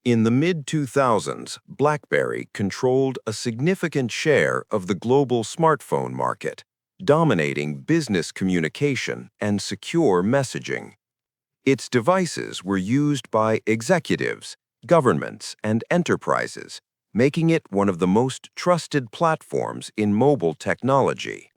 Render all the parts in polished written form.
In the mid-2000s, BlackBerry controlled a significant share of the global smartphone market, dominating business communication and secure messaging. Its devices were used by executives, governments, and enterprises, making it one of the most trusted platforms in mobile technology.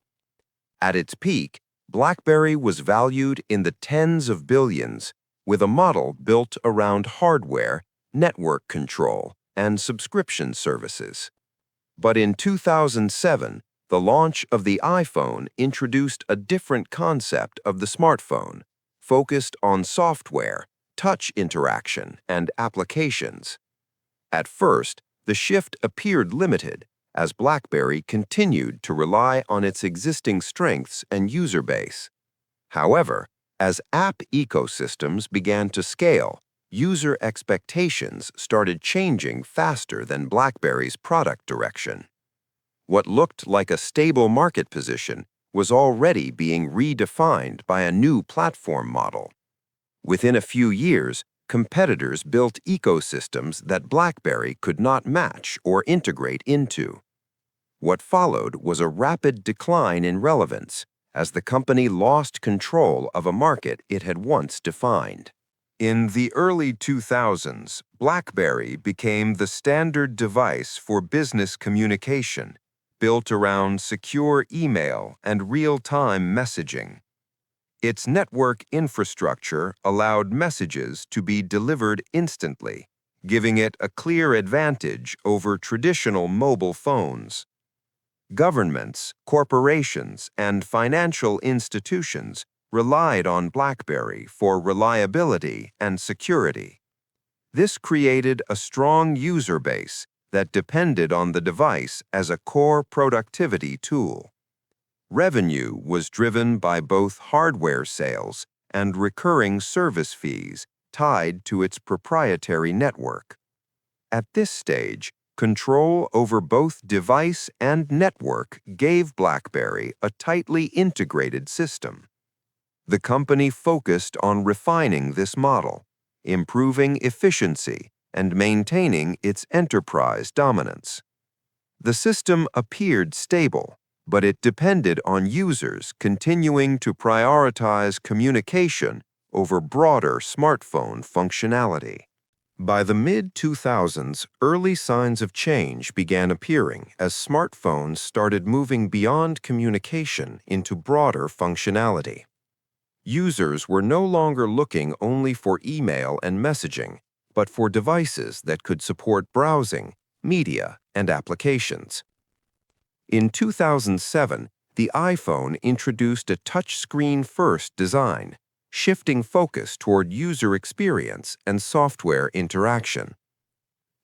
At its peak, BlackBerry was valued in the tens of billions, with a model built around hardware, network control, and subscription services. But in 2007, the launch of the iPhone introduced a different concept of the smartphone, focused on software, touch interaction, and applications. At first, the shift appeared limited, as BlackBerry continued to rely on its existing strengths and user base. However, as app ecosystems began to scale, user expectations started changing faster than BlackBerry's product direction. What looked like a stable market position was already being redefined by a new platform model. Within a few years, competitors built ecosystems that BlackBerry could not match or integrate into. What followed was a rapid decline in relevance, as the company lost control of a market it had once defined. In the early 2000s, BlackBerry became the standard device for business communication, built around secure email and real-time messaging. Its network infrastructure allowed messages to be delivered instantly, giving it a clear advantage over traditional mobile phones. Governments, corporations, and financial institutions relied on BlackBerry for reliability and security. This created a strong user base that depended on the device as a core productivity tool. Revenue was driven by both hardware sales and recurring service fees tied to its proprietary network. At this stage, control over both device and network gave BlackBerry a tightly integrated system. The company focused on refining this model, improving efficiency, and maintaining its enterprise dominance. The system appeared stable, but it depended on users continuing to prioritize communication over broader smartphone functionality. By the mid-2000s, early signs of change began appearing as smartphones started moving beyond communication into broader functionality. Users were no longer looking only for email and messaging, but for devices that could support browsing, media, and applications. In 2007, the iPhone introduced a touchscreen-first design, shifting focus toward user experience and software interaction.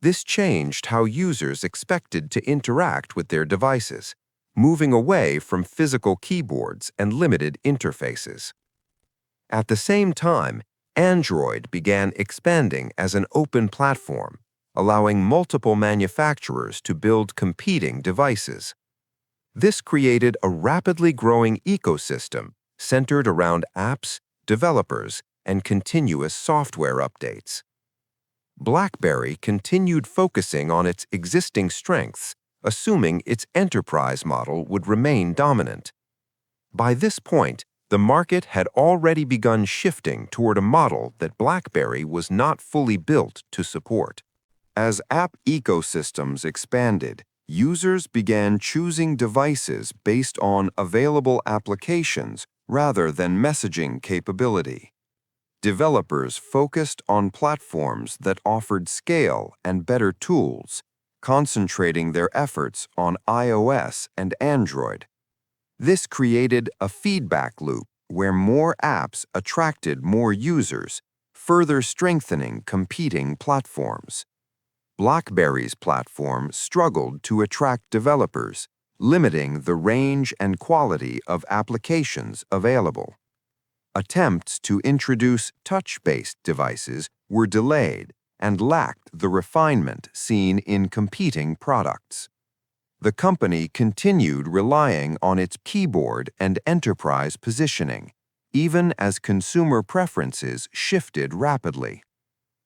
This changed how users expected to interact with their devices, moving away from physical keyboards and limited interfaces. At the same time, Android began expanding as an open platform, allowing multiple manufacturers to build competing devices. This created a rapidly growing ecosystem centered around apps, developers, and continuous software updates. BlackBerry continued focusing on its existing strengths, assuming its enterprise model would remain dominant. By this point, the market had already begun shifting toward a model that BlackBerry was not fully built to support. As app ecosystems expanded, users began choosing devices based on available applications rather than messaging capability. Developers focused on platforms that offered scale and better tools, concentrating their efforts on iOS and Android. This created a feedback loop where more apps attracted more users, further strengthening competing platforms. BlackBerry's platform struggled to attract developers, limiting the range and quality of applications available. Attempts to introduce touch-based devices were delayed and lacked the refinement seen in competing products. The company continued relying on its keyboard and enterprise positioning, even as consumer preferences shifted rapidly.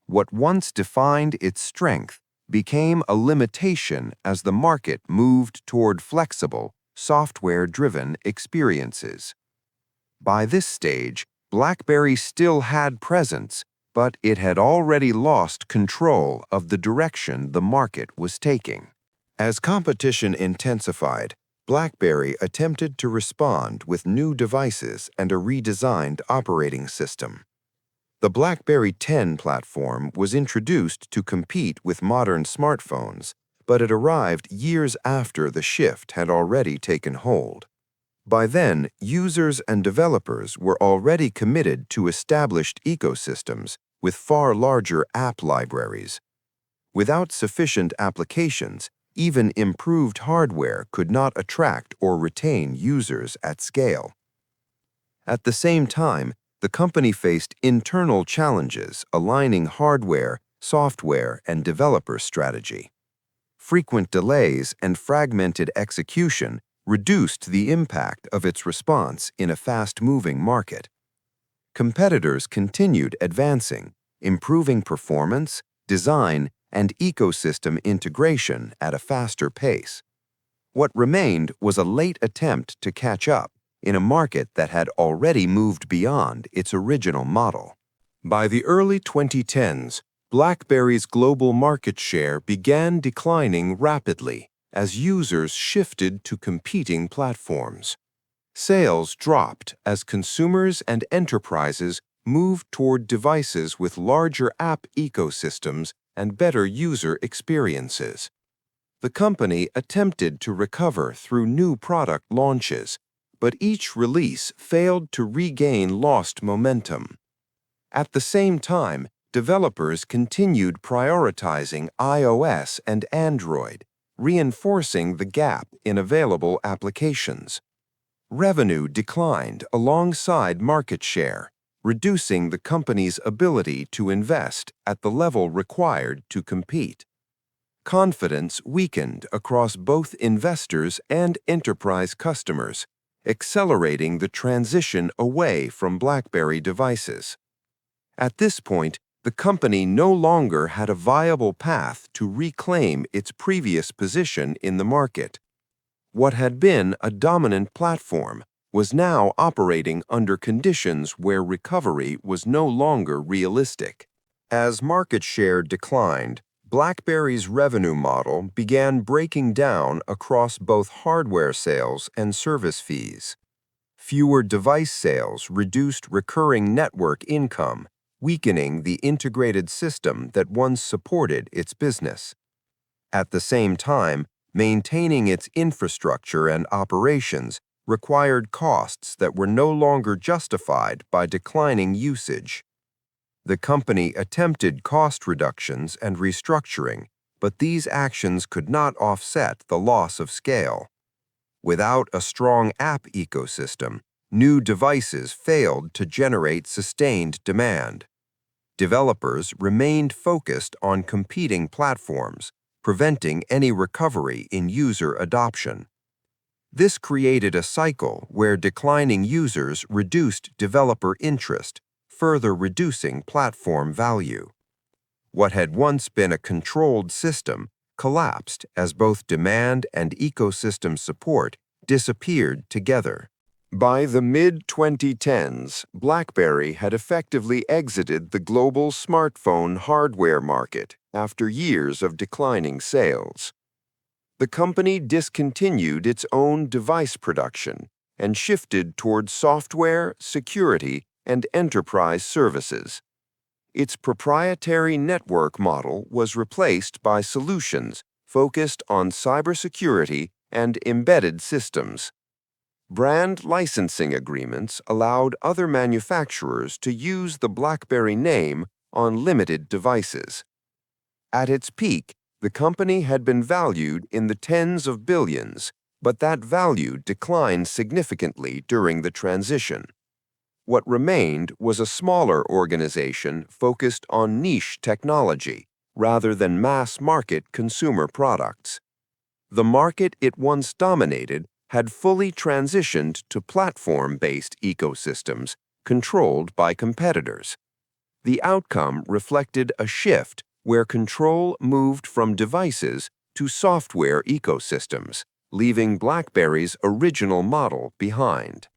What once defined its strength became a limitation as the market moved toward flexible, software-driven experiences. By this stage, BlackBerry still had presence, but it had already lost control of the direction the market was taking. As competition intensified, BlackBerry attempted to respond with new devices and a redesigned operating system. The BlackBerry 10 platform was introduced to compete with modern smartphones, but it arrived years after the shift had already taken hold. By then, users and developers were already committed to established ecosystems with far larger app libraries. Without sufficient applications, even improved hardware could not attract or retain users at scale. At the same time, the company faced internal challenges aligning hardware, software, and developer strategy. Frequent delays and fragmented execution reduced the impact of its response in a fast-moving market. Competitors continued advancing, improving performance, design, and ecosystem integration at a faster pace. What remained was a late attempt to catch up in a market that had already moved beyond its original model. By the early 2010s, BlackBerry's global market share began declining rapidly as users shifted to competing platforms. Sales dropped as consumers and enterprises moved toward devices with larger app ecosystems and better user experiences. The company attempted to recover through new product launches, but each release failed to regain lost momentum. At the same time, developers continued prioritizing iOS and Android, reinforcing the gap in available applications. Revenue declined alongside market share, reducing the company's ability to invest at the level required to compete. Confidence weakened across both investors and enterprise customers, accelerating the transition away from BlackBerry devices. At this point, the company no longer had a viable path to reclaim its previous position in the market. What had been a dominant platform was now operating under conditions where recovery was no longer realistic. As market share declined, BlackBerry's revenue model began breaking down across both hardware sales and service fees. Fewer device sales reduced recurring network income, weakening the integrated system that once supported its business. At the same time, maintaining its infrastructure and operations required costs that were no longer justified by declining usage. The company attempted cost reductions and restructuring, but these actions could not offset the loss of scale. Without a strong app ecosystem, new devices failed to generate sustained demand. Developers remained focused on competing platforms, preventing any recovery in user adoption. This created a cycle where declining users reduced developer interest, further reducing platform value. What had once been a controlled system collapsed as both demand and ecosystem support disappeared together. By the mid-2010s, BlackBerry had effectively exited the global smartphone hardware market after years of declining sales. The company discontinued its own device production and shifted toward software, security, and enterprise services. Its proprietary network model was replaced by solutions focused on cybersecurity and embedded systems. Brand licensing agreements allowed other manufacturers to use the BlackBerry name on limited devices. At its peak, the company had been valued in the tens of billions, but that value declined significantly during the transition. What remained was a smaller organization focused on niche technology rather than mass-market consumer products. The market it once dominated had fully transitioned to platform-based ecosystems controlled by competitors. The outcome reflected a shift where control moved from devices to software ecosystems, leaving BlackBerry's original model behind.